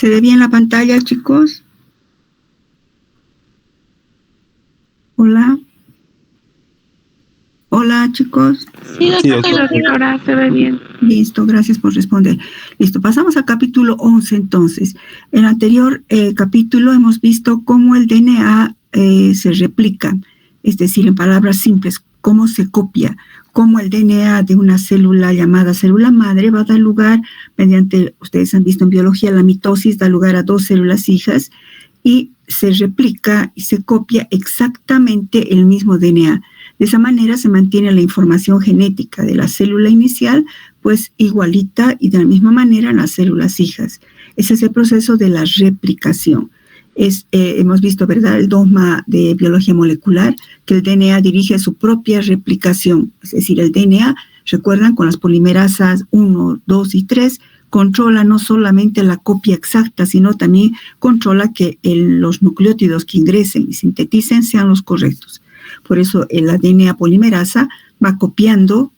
¿Se ve bien la pantalla, chicos? Hola. Hola, chicos. Sí, doctora, se ve bien. Listo, gracias por responder. Listo, pasamos al capítulo 11 entonces. En el anterior capítulo hemos visto cómo el DNA se replica, es decir, en palabras simples, cómo se copia, cómo el DNA de una célula llamada célula madre va a dar lugar, mediante, ustedes han visto en biología, la mitosis da lugar a 2 células hijas y se replica y se copia exactamente el mismo DNA. De esa manera se mantiene la información genética de la célula inicial, pues igualita y de la misma manera en las células hijas. Ese es el proceso de la replicación. Hemos visto, ¿verdad?, el dogma de biología molecular, que el DNA dirige su propia replicación. Es decir, el DNA, recuerdan, con las polimerasas 1, 2 y 3, controla no solamente la copia exacta, sino también controla que los nucleótidos que ingresen y sinteticen sean los correctos. Por eso el DNA polimerasa va copiando,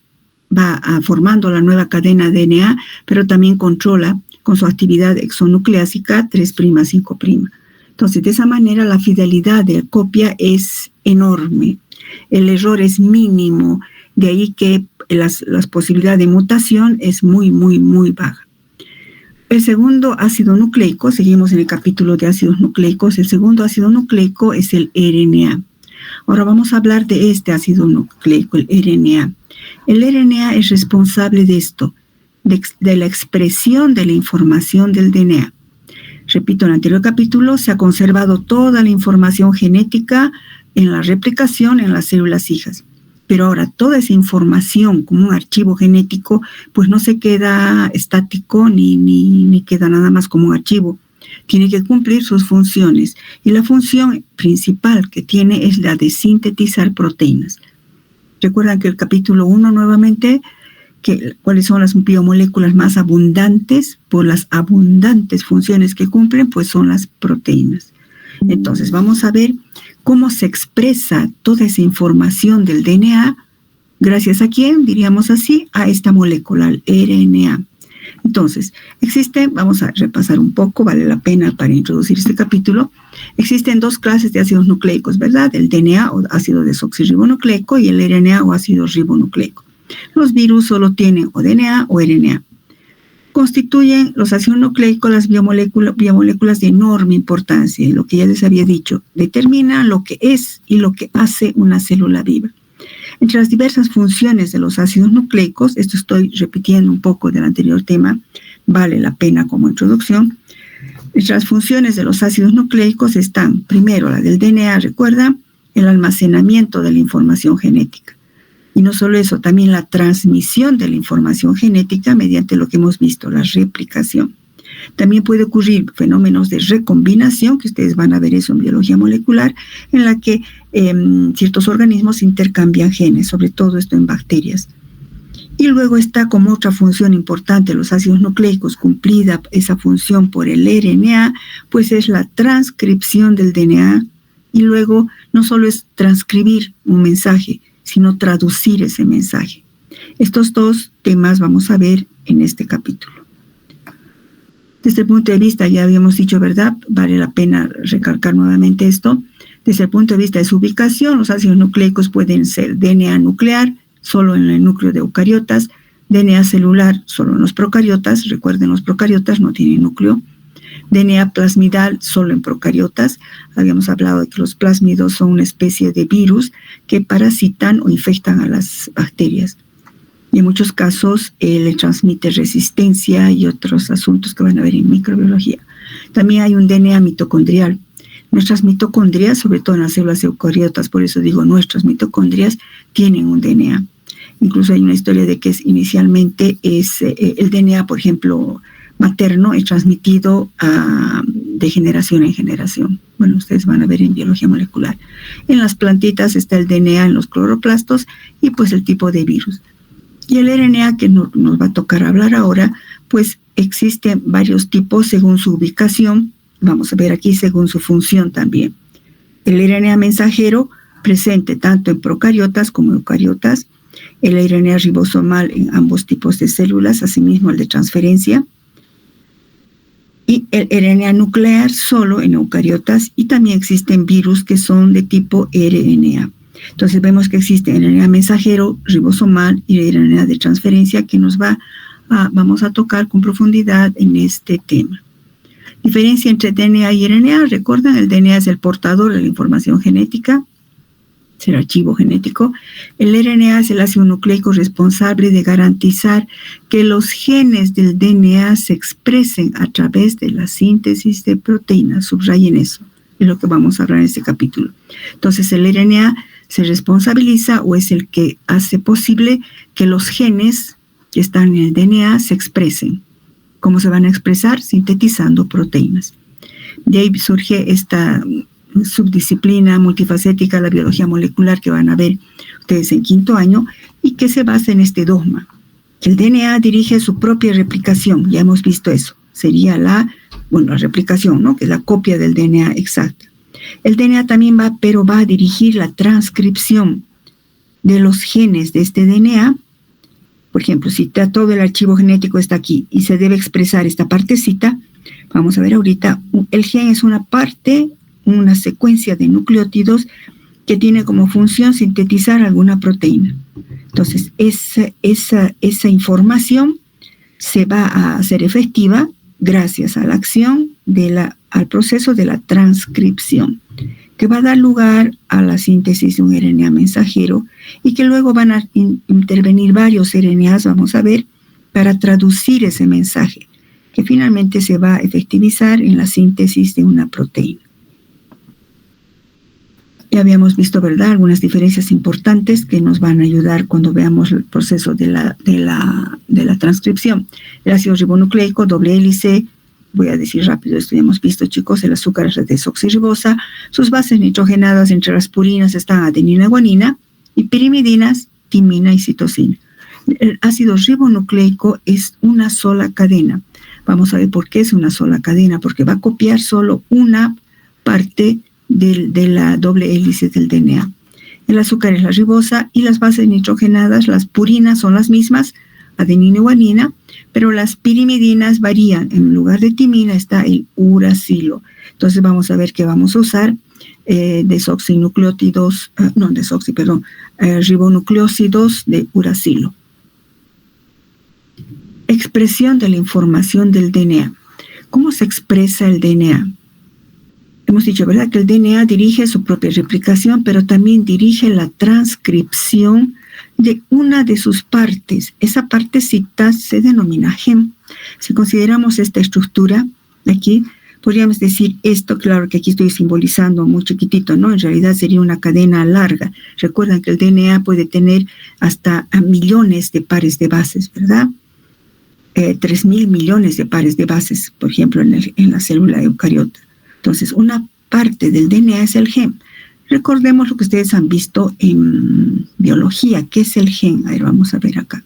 va formando la nueva cadena de DNA, pero también controla con su actividad exonucleásica 3', 5'. Entonces, de esa manera la fidelidad de la copia es enorme. El error es mínimo, de ahí que las posibilidades de mutación es muy, muy, muy baja. El segundo ácido nucleico, seguimos en el capítulo de ácidos nucleicos, el segundo ácido nucleico es el RNA. Ahora vamos a hablar de este ácido nucleico, el RNA. El RNA es responsable de esto, de la expresión de la información del DNA. Repito, en el anterior capítulo se ha conservado toda la información genética en la replicación en las células hijas. Pero ahora toda esa información como un archivo genético, pues no se queda estático ni queda nada más como un archivo. Tiene que cumplir sus funciones. Y la función principal que tiene es la de sintetizar proteínas. Recuerdan que el capítulo 1 nuevamente, cuáles son las biomoléculas más abundantes, por las abundantes funciones que cumplen, pues son las proteínas. Entonces vamos a ver cómo se expresa toda esa información del DNA, gracias a quién, diríamos así, a esta molécula, el RNA. Entonces, vamos a repasar un poco, vale la pena para introducir este capítulo. Existen 2 clases de ácidos nucleicos, ¿verdad? El DNA o ácido desoxirribonucleico y el RNA o ácido ribonucleico. Los virus solo tienen o DNA o RNA. Constituyen los ácidos nucleicos las biomoléculas de enorme importancia, y lo que ya les había dicho, determinan lo que es y lo que hace una célula viva. Entre las diversas funciones de los ácidos nucleicos, esto estoy repitiendo un poco del anterior tema, vale la pena como introducción. Entre las funciones de los ácidos nucleicos están, primero, la del DNA, recuerda, el almacenamiento de la información genética. Y no solo eso, también la transmisión de la información genética mediante lo que hemos visto, la replicación. También puede ocurrir fenómenos de recombinación, que ustedes van a ver eso en biología molecular, en la que ciertos organismos intercambian genes, sobre todo esto en bacterias. Y luego está como otra función importante, los ácidos nucleicos, cumplida esa función por el RNA, pues es la transcripción del DNA. Y luego no solo es transcribir un mensaje, sino traducir ese mensaje. Estos 2 temas vamos a ver en este capítulo. Desde el punto de vista, ya habíamos dicho, ¿verdad? Vale la pena recalcar nuevamente esto. Desde el punto de vista de su ubicación, los ácidos nucleicos pueden ser DNA nuclear, solo en el núcleo de eucariotas, DNA celular, solo en los procariotas. Recuerden, los procariotas no tienen núcleo. DNA plasmidal, solo en procariotas. Habíamos hablado de que los plásmidos son una especie de virus que parasitan o infectan a las bacterias. Y en muchos casos le transmite resistencia y otros asuntos que van a ver en microbiología. También hay un DNA mitocondrial. Nuestras mitocondrias, sobre todo en las células eucariotas, por eso digo nuestras mitocondrias, tienen un DNA. Incluso hay una historia de que inicialmente el DNA, por ejemplo, materno, es transmitido de generación en generación. Bueno, ustedes van a ver en biología molecular. En las plantitas está el DNA en los cloroplastos y pues el tipo de virus. Y el RNA, que nos va a tocar hablar ahora, pues existen varios tipos según su ubicación. Vamos a ver aquí según su función también. El RNA mensajero, presente tanto en procariotas como eucariotas. El RNA ribosomal en ambos tipos de células, asimismo el de transferencia. y el RNA nuclear solo en eucariotas, y también existen virus que son de tipo RNA. Entonces vemos que existe RNA mensajero, ribosomal y RNA de transferencia que vamos a tocar con profundidad en este tema. Diferencia entre DNA y RNA. Recuerdan, el DNA es el portador de la información genética, es el archivo genético. El RNA es el ácido nucleico responsable de garantizar que los genes del DNA se expresen a través de la síntesis de proteínas. Subrayen eso, es lo que vamos a hablar en este capítulo. Entonces, el RNA se responsabiliza o es el que hace posible que los genes que están en el DNA se expresen. ¿Cómo se van a expresar? Sintetizando proteínas. De ahí surge esta subdisciplina multifacética, la biología molecular, que van a ver ustedes en quinto año, y que se basa en este dogma. El DNA dirige su propia replicación, ya hemos visto eso. Sería la replicación, ¿no? Que es la copia del DNA exacta. El DNA también va a dirigir la transcripción de los genes de este DNA. Por ejemplo, si todo el archivo genético está aquí y se debe expresar esta partecita, vamos a ver ahorita, el gen es una parte, una secuencia de nucleótidos que tiene como función sintetizar alguna proteína. Entonces, esa información se va a hacer efectiva gracias a la acción al proceso de la transcripción, que va a dar lugar a la síntesis de un RNA mensajero y que luego van a intervenir varios RNAs, vamos a ver, para traducir ese mensaje, que finalmente se va a efectivizar en la síntesis de una proteína. Ya habíamos visto, ¿verdad?, algunas diferencias importantes que nos van a ayudar cuando veamos el proceso de la transcripción. El ácido ribonucleico, doble hélice. Voy a decir rápido, esto ya hemos visto, chicos. El azúcar es la desoxirribosa. Sus bases nitrogenadas entre las purinas están adenina y guanina, y pirimidinas, timina y citosina. El ácido ribonucleico es una sola cadena. Vamos a ver por qué es una sola cadena, porque va a copiar solo una parte de la doble hélice del DNA. El azúcar es la ribosa y las bases nitrogenadas, las purinas, son las mismas, adenina y guanina, pero las pirimidinas varían. En lugar de timina está el uracilo. Entonces vamos a ver que vamos a usar ribonucleósidos de uracilo. Expresión de la información del DNA. ¿Cómo se expresa el DNA? Hemos dicho, ¿verdad?, que el DNA dirige su propia replicación, pero también dirige la transcripción de una de sus partes. Esa partecita se denomina gen. Si consideramos esta estructura de aquí, podríamos decir esto, claro que aquí estoy simbolizando muy chiquitito, ¿no? En realidad sería una cadena larga. Recuerdan que el DNA puede tener hasta millones de pares de bases, ¿verdad? 3.000 millones de pares de bases, por ejemplo, en la célula eucariota. Entonces, una parte del DNA es el gen. Recordemos lo que ustedes han visto en biología. ¿Qué es el gen? A ver, vamos a ver acá.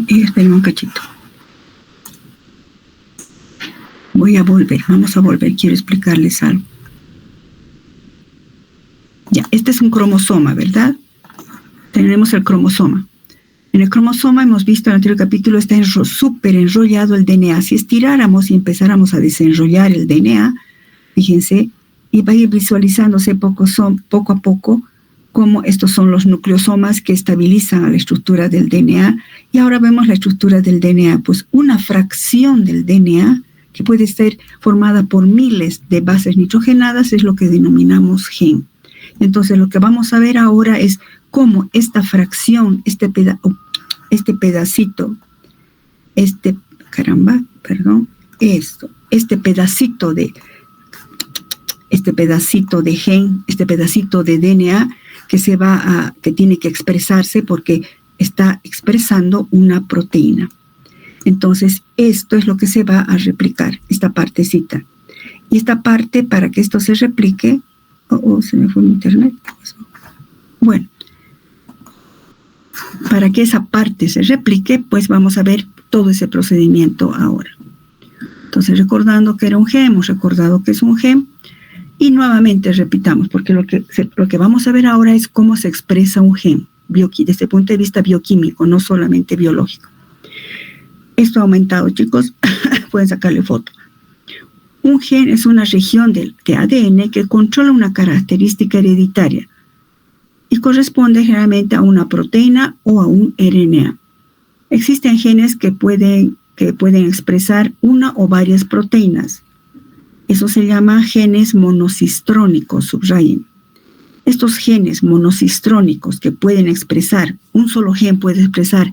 Esperen un cachito. Vamos a volver, quiero explicarles algo. Ya, este es un cromosoma, ¿verdad? Tenemos el cromosoma. En el cromosoma hemos visto en el anterior capítulo, está súper enrollado el DNA. Si estiráramos y empezáramos a desenrollar el DNA, fíjense, y va a ir visualizándose poco a poco cómo estos son los nucleosomas que estabilizan a la estructura del DNA. Y ahora vemos la estructura del DNA, pues una fracción del DNA que puede ser formada por miles de bases nitrogenadas es lo que denominamos gen. Entonces lo que vamos a ver ahora es cómo esta fracción, este pedacito de gen, este pedacito de DNA que tiene que expresarse porque está expresando una proteína. Entonces, esto es lo que se va a replicar, esta partecita. Y esta parte, para que esto se replique, se me fue mi internet. Bueno, para que esa parte se replique, pues vamos a ver todo ese procedimiento ahora. Entonces, recordando que era un gen, hemos recordado que es un gen, y nuevamente repitamos, porque lo que vamos a ver ahora es cómo se expresa un gen, desde el punto de vista bioquímico, no solamente biológico. Esto ha aumentado, chicos, pueden sacarle foto. Un gen es una región de ADN que controla una característica hereditaria y corresponde generalmente a una proteína o a un RNA. Existen genes que pueden expresar una o varias proteínas. Eso se llama genes monocistrónicos, subrayen. Estos genes monocistrónicos que pueden expresar, un solo gen puede expresar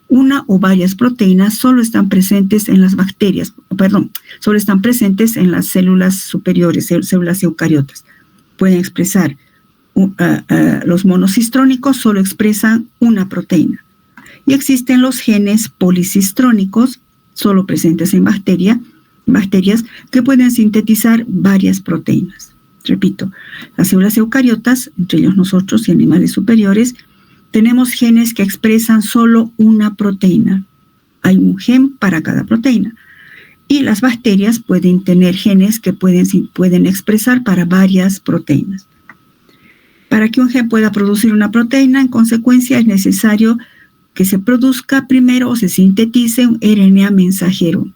una o varias proteínas, solo están presentes en las solo están presentes en las células superiores, células eucariotas. Pueden expresar, los monocistrónicos solo expresan una proteína. Y existen los genes policistrónicos, solo presentes en bacterias, que pueden sintetizar varias proteínas. Repito, las células eucariotas, entre ellos nosotros y animales superiores, tenemos genes que expresan solo una proteína. Hay un gen para cada proteína. Y las bacterias pueden tener genes que pueden expresar para varias proteínas. Para que un gen pueda producir una proteína, en consecuencia, es necesario que se produzca primero o se sintetice un RNA mensajero.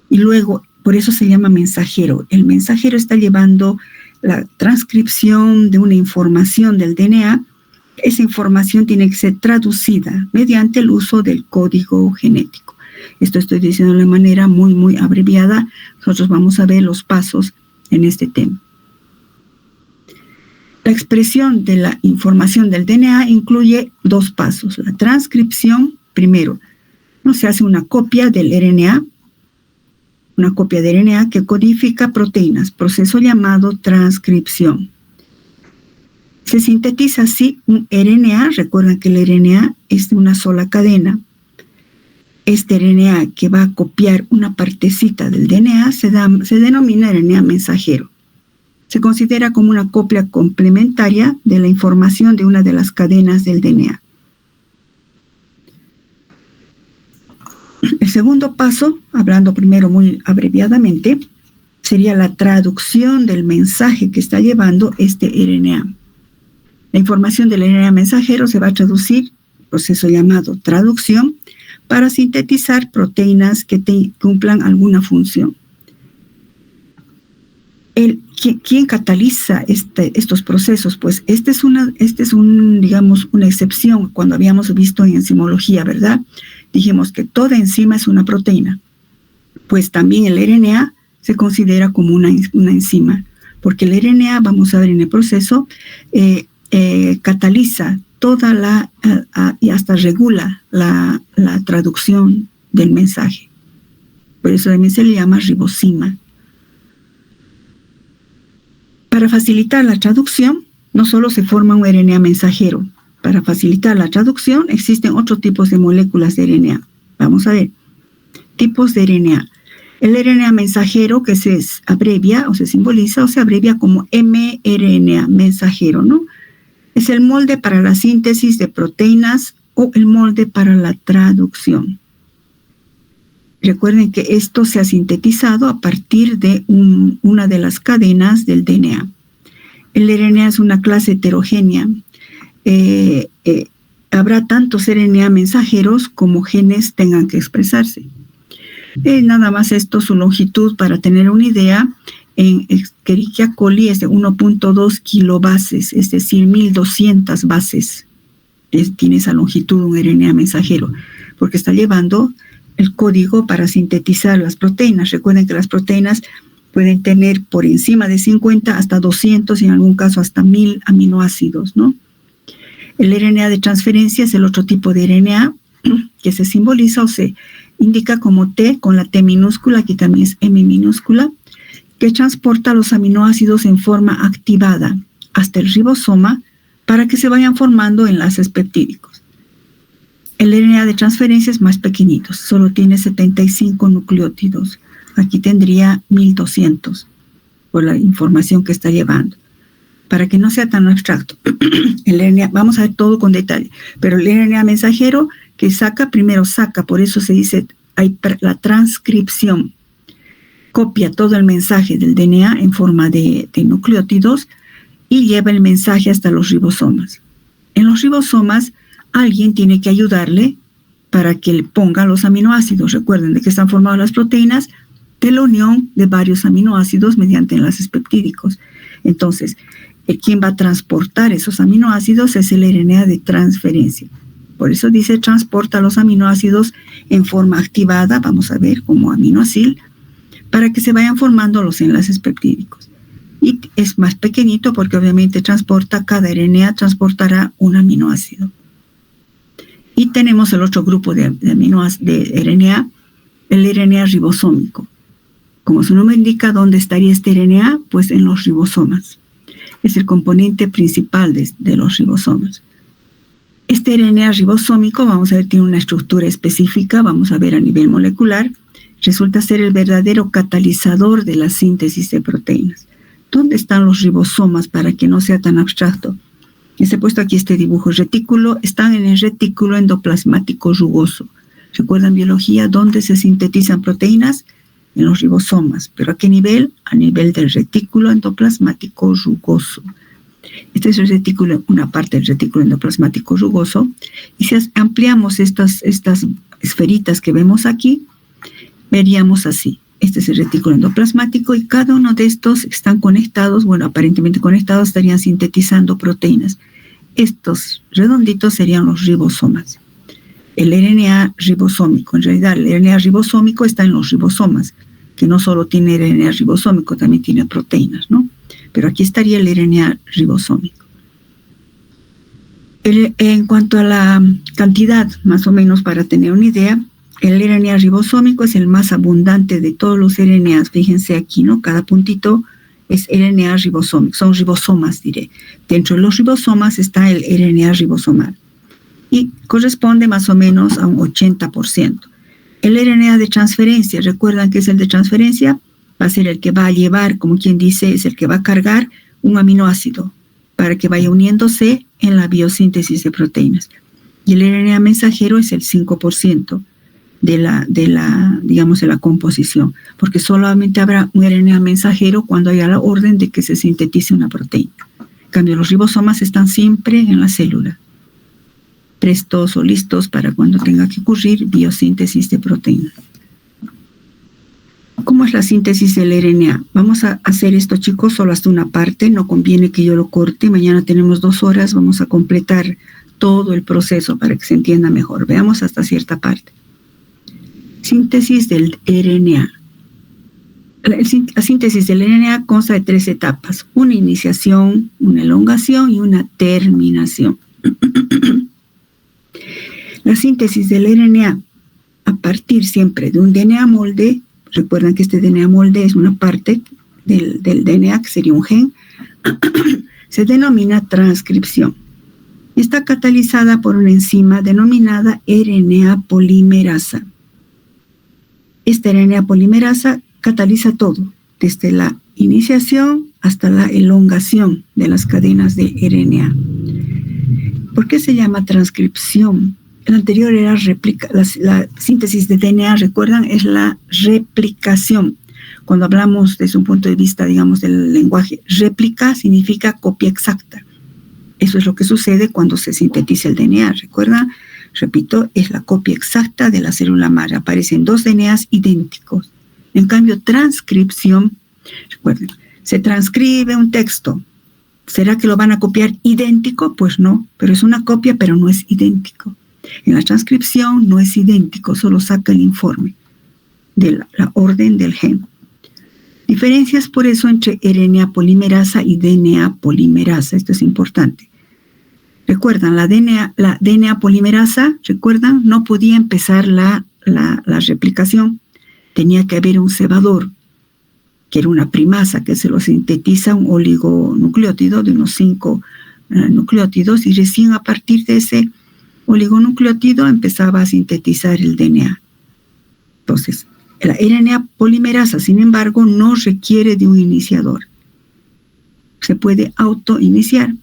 Y luego, por eso se llama mensajero. El mensajero está llevando la transcripción de una información del DNA. Esa información tiene que ser traducida mediante el uso del código genético. Esto estoy diciendo de manera muy, muy abreviada. Nosotros vamos a ver los pasos en este tema. La expresión de la información del DNA incluye dos pasos. La transcripción, primero, se hace una copia del RNA, que codifica proteínas, proceso llamado transcripción. Se sintetiza así un RNA. Recuerden que el RNA es de una sola cadena. Este RNA que va a copiar una partecita del DNA se denomina RNA mensajero. Se considera como una copia complementaria de la información de una de las cadenas del DNA. El segundo paso, hablando primero muy abreviadamente, sería la traducción del mensaje que está llevando este RNA. La información del RNA mensajero se va a traducir, proceso llamado traducción, para sintetizar proteínas que cumplan alguna función. ¿Quién cataliza estos procesos? Pues digamos, una excepción cuando habíamos visto en enzimología, ¿verdad? Dijimos que toda enzima es una proteína. Pues también el RNA se considera como una enzima, porque el RNA, vamos a ver en el proceso, cataliza toda y hasta regula la traducción del mensaje. Por eso también se le llama ribosima. Para facilitar la traducción, no solo se forma un RNA mensajero. Para facilitar la traducción, existen otros tipos de moléculas de RNA. Vamos a ver. Tipos de RNA. El RNA mensajero, que se abrevia o se simboliza o se abrevia como mRNA, mensajero, ¿no? Es el molde para la síntesis de proteínas o el molde para la traducción. Recuerden que esto se ha sintetizado a partir de una de las cadenas del DNA. El RNA es una clase heterogénea. Habrá tantos RNA mensajeros como genes tengan que expresarse. Nada más esto, su longitud, para tener una idea, en Escherichia coli es de 1.2 kilobases, es decir, 1200 bases. Tiene esa longitud un RNA mensajero, porque está llevando el código para sintetizar las proteínas. Recuerden que las proteínas pueden tener por encima de 50 hasta 200 y en algún caso hasta 1000 aminoácidos, ¿no? El RNA de transferencia es el otro tipo de RNA que se simboliza o se indica como T con la T minúscula, aquí también es M minúscula, que transporta los aminoácidos en forma activada hasta el ribosoma para que se vayan formando enlaces peptídicos. El RNA de transferencia es más pequeñito, solo tiene 75 nucleótidos. Aquí tendría 1200 por la información que está llevando. Para que no sea tan abstracto, el RNA, vamos a ver todo con detalle, pero el RNA mensajero que primero saca, por eso se dice, hay la transcripción, copia todo el mensaje del DNA en forma de nucleótidos y lleva el mensaje hasta los ribosomas. En los ribosomas, alguien tiene que ayudarle para que le pongan los aminoácidos. Recuerden de que están formadas las proteínas de la unión de varios aminoácidos mediante enlaces peptídicos. Entonces, quien va a transportar esos aminoácidos es el RNA de transferencia. Por eso dice transporta los aminoácidos en forma activada, vamos a ver como aminoacil, para que se vayan formando los enlaces peptídicos. Y es más pequeñito porque obviamente cada RNA transportará un aminoácido. Y tenemos el otro grupo de RNA, el RNA ribosómico. Como su nombre indica, ¿dónde estaría este RNA? Pues en los ribosomas. Es el componente principal de los ribosomas. Este RNA ribosómico, vamos a ver, tiene una estructura específica, vamos a ver a nivel molecular, resulta ser el verdadero catalizador de la síntesis de proteínas. ¿Dónde están los ribosomas para que no sea tan abstracto? Les he puesto aquí este dibujo retículo. Están en el retículo endoplasmático rugoso. ¿Recuerdan biología? ¿Dónde se sintetizan proteínas? En los ribosomas. ¿Pero a qué nivel? A nivel del retículo endoplasmático rugoso. Este es el retículo, una parte del retículo endoplasmático rugoso. Y si ampliamos estas esferitas que vemos aquí, veríamos así. Este es el retículo endoplasmático y cada uno de estos están conectados, bueno, aparentemente conectados, estarían sintetizando proteínas. Estos redonditos serían los ribosomas. El RNA ribosómico, en realidad el RNA ribosómico está en los ribosomas, que no solo tiene RNA ribosómico, también tiene proteínas, ¿no? Pero aquí estaría el RNA ribosómico. En cuanto a la cantidad, más o menos para tener una idea, el RNA ribosómico es el más abundante de todos los RNAs. Fíjense aquí, ¿no? Cada puntito es RNA ribosómico, son ribosomas, diré. Dentro de los ribosomas está el RNA ribosomal y corresponde más o menos a un 80%. El RNA de transferencia, ¿recuerdan qué es el de transferencia? Va a ser el que va a llevar, como quien dice, es el que va a cargar un aminoácido para que vaya uniéndose en la biosíntesis de proteínas. Y el RNA mensajero es el 5% de la composición, porque solamente habrá un RNA mensajero cuando haya la orden de que se sintetice una proteína. En cambio, los ribosomas están siempre en la célula, prestos o listos para cuando tenga que ocurrir biosíntesis de proteínas. ¿Cómo es la síntesis del RNA? Vamos a hacer esto, chicos, solo hasta una parte, no conviene que yo lo corte. Mañana tenemos 2 horas, vamos a completar todo el proceso para que se entienda mejor. Veamos hasta cierta parte. Síntesis del RNA. La síntesis del RNA consta de 3 etapas: una iniciación, una elongación y una terminación. La síntesis del RNA a partir siempre de un DNA molde. Recuerdan que este DNA molde es una parte del DNA, que sería un gen, se denomina transcripción. Está catalizada por una enzima denominada RNA polimerasa. Esta RNA polimerasa cataliza todo, desde la iniciación hasta la elongación de las cadenas de RNA. ¿Por qué se llama transcripción? El anterior era la síntesis de DNA, recuerdan, es la replicación. Cuando hablamos desde un punto de vista, digamos, del lenguaje, réplica significa copia exacta. Eso es lo que sucede cuando se sintetiza el DNA. Recuerda, repito, es la copia exacta de la célula madre. Aparecen 2 DNAs idénticos. En cambio, transcripción, recuerden, se transcribe un texto. ¿Será que lo van a copiar idéntico? Pues no, pero es una copia, pero no es idéntico. En la transcripción no es idéntico, solo saca el informe de la orden del gen. Diferencias por eso entre RNA polimerasa y DNA polimerasa. Esto es importante. Recuerdan, la DNA polimerasa, recuerdan, no podía empezar la replicación. Tenía que haber un cebador, que era una primasa que se lo sintetiza, un oligonucleótido de unos 5 nucleótidos, y recién a partir de ese oligonucleótido empezaba a sintetizar el DNA. Entonces, la RNA polimerasa, sin embargo, no requiere de un iniciador. Se puede autoiniciar.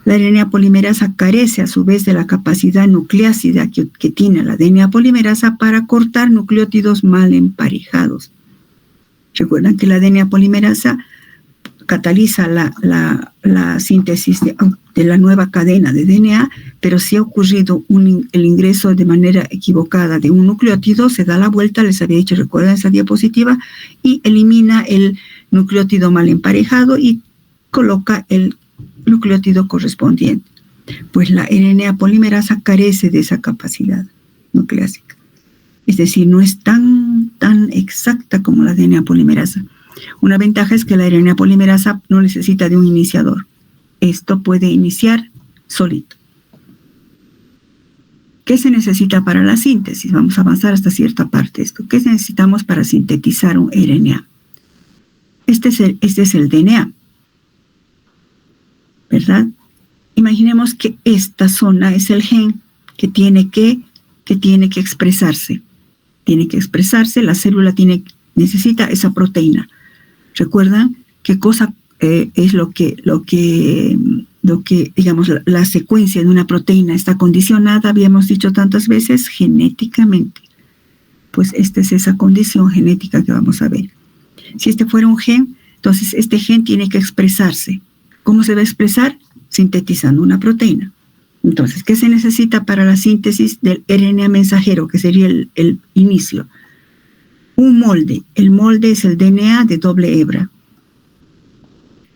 La RNA polimerasa carece a su vez de la capacidad nucleácida que tiene la DNA polimerasa para cortar nucleótidos mal emparejados. Recuerdan que la DNA polimerasa cataliza la síntesis de la nueva cadena de DNA, pero si ha ocurrido el ingreso de manera equivocada de un nucleótido, se da la vuelta, les había dicho, recuerdan esa diapositiva, y elimina el nucleótido mal emparejado y coloca el nucleótido correspondiente. Pues la RNA polimerasa carece de esa capacidad nucleásica. Es decir, no es tan exacta como la DNA polimerasa. Una ventaja es que la RNA polimerasa no necesita de un iniciador. Esto puede iniciar solito. ¿Qué se necesita para la síntesis? Vamos a avanzar hasta cierta parte. ¿Qué necesitamos para sintetizar un RNA? Este es el DNA, ¿verdad? Imaginemos que esta zona es el gen que tiene que expresarse. Tiene que expresarse, la célula necesita esa proteína. ¿Recuerdan qué cosa es lo que digamos, la secuencia de una proteína está condicionada, habíamos dicho tantas veces, genéticamente? Pues esta es esa condición genética que vamos a ver. Si este fuera un gen, entonces este gen tiene que expresarse. ¿Cómo se va a expresar? Sintetizando una proteína. Entonces, ¿qué se necesita para la síntesis del RNA mensajero, que sería el inicio? Un molde. El molde es el DNA de doble hebra.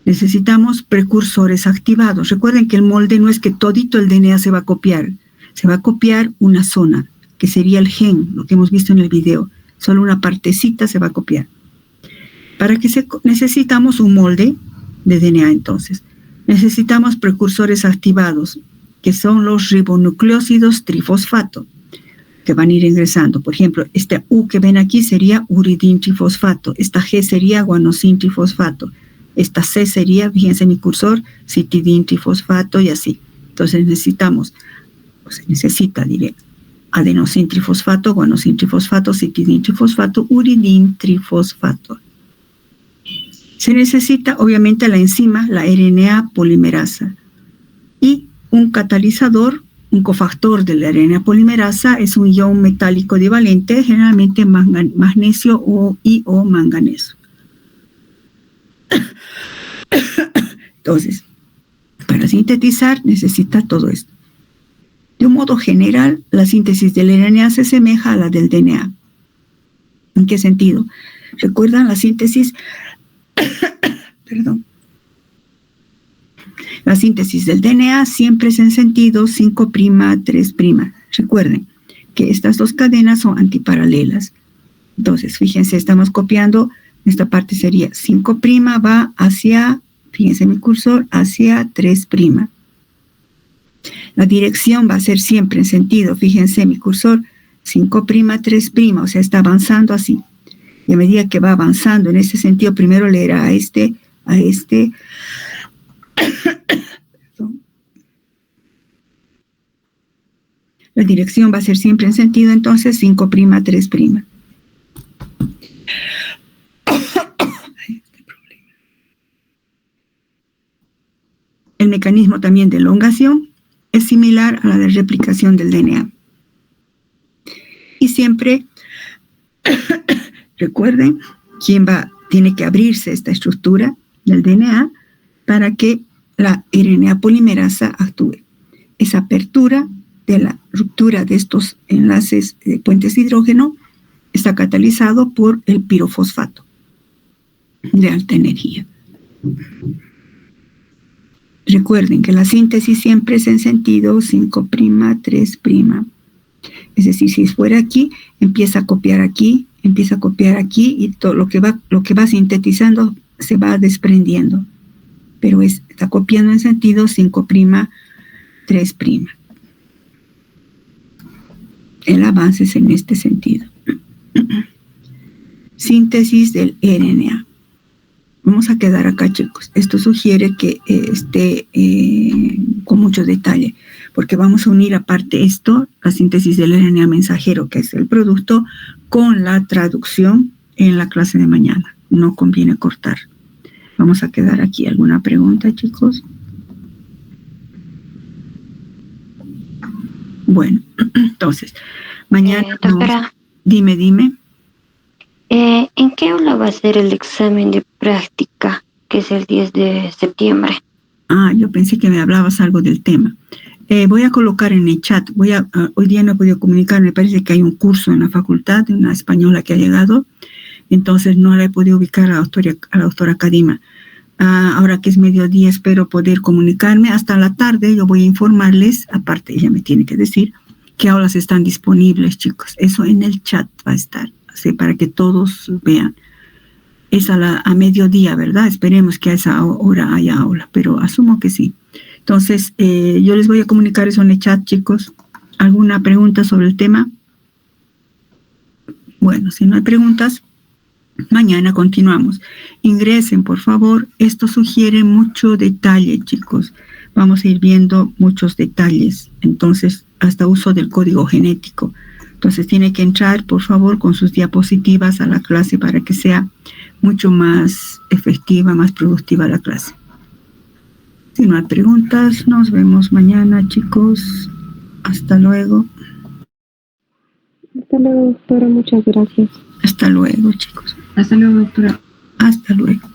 Necesitamos precursores activados. Recuerden que el molde no es que todito el DNA se va a copiar. Se va a copiar una zona, que sería el gen, lo que hemos visto en el video. Solo una partecita se va a copiar. Para que necesitamos un molde de DNA, entonces. Necesitamos precursores activados, que son los ribonucleósidos trifosfato, que van a ir ingresando. Por ejemplo, este U que ven aquí sería uridin trifosfato, esta G sería guanosin trifosfato, esta C sería, fíjense mi cursor, citidin trifosfato y así. Entonces diré, adenosin trifosfato, guanosin trifosfato, citidin trifosfato, uridin trifosfato. Se necesita, obviamente, la enzima, la RNA polimerasa. Y un catalizador, un cofactor de la RNA polimerasa es un ion metálico divalente, generalmente magnesio o manganeso. Entonces, para sintetizar necesita todo esto. De un modo general, la síntesis del RNA se asemeja a la del DNA. ¿En qué sentido? ¿Recuerdan la síntesis? La síntesis del DNA siempre es en sentido 5', 3'. Recuerden que estas dos cadenas son antiparalelas. Entonces, fíjense, estamos copiando, esta parte sería 5' va hacia, fíjense mi cursor, hacia 3'. La dirección va a ser siempre en sentido, fíjense mi cursor, 5', 3', o sea, está avanzando así. Y a medida que va avanzando en ese sentido, primero leerá a este. La dirección va a ser siempre en sentido, entonces 5', 3'. El mecanismo también de elongación es similar a la de replicación del DNA. Y siempre, recuerden, tiene que abrirse esta estructura del DNA para que la RNA polimerasa actúe. Esa apertura de la ruptura de estos enlaces de puentes de hidrógeno está catalizado por el pirofosfato de alta energía. Recuerden que la síntesis siempre es en sentido 5', 3'. Es decir, si fuera aquí, empieza a copiar aquí y todo lo que va sintetizando se va desprendiendo. Pero está copiando en sentido 5', 3'. El avance es en este sentido. Síntesis del RNA. Vamos a quedar acá, chicos. Esto sugiere que mucho detalle, porque vamos a unir aparte esto, la síntesis del RNA mensajero, que es el producto, con la traducción en la clase de mañana. No conviene cortar. Vamos a quedar aquí. ¿Alguna pregunta, chicos? Bueno, entonces, mañana... Doctora. Dime. ¿En qué aula va a ser el examen de práctica, que es el 10 de septiembre? Yo pensé que me hablabas algo del tema. Voy a colocar en el chat, hoy día no he podido comunicar, me parece que hay un curso en la facultad de una española que ha llegado, entonces no la he podido ubicar a la doctora Kadima. Ahora que es mediodía, espero poder comunicarme. Hasta la tarde yo voy a informarles, aparte ella me tiene que decir qué aulas están disponibles, chicos. Eso en el chat va a estar, así para que todos vean. Es a mediodía, ¿verdad? Esperemos que a esa hora haya aula, pero asumo que sí. Entonces, yo les voy a comunicar eso en el chat, chicos. ¿Alguna pregunta sobre el tema? Bueno, si no hay preguntas, mañana continuamos. Ingresen, por favor. Esto sugiere mucho detalle, chicos. Vamos a ir viendo muchos detalles. Entonces, hasta uso del código genético. Entonces, tiene que entrar, por favor, con sus diapositivas a la clase para que sea mucho más efectiva, más productiva la clase. Si no hay preguntas, nos vemos mañana, chicos. Hasta luego. Hasta luego, doctora. Muchas gracias. Hasta luego, chicos. Hasta luego, doctora. Hasta luego.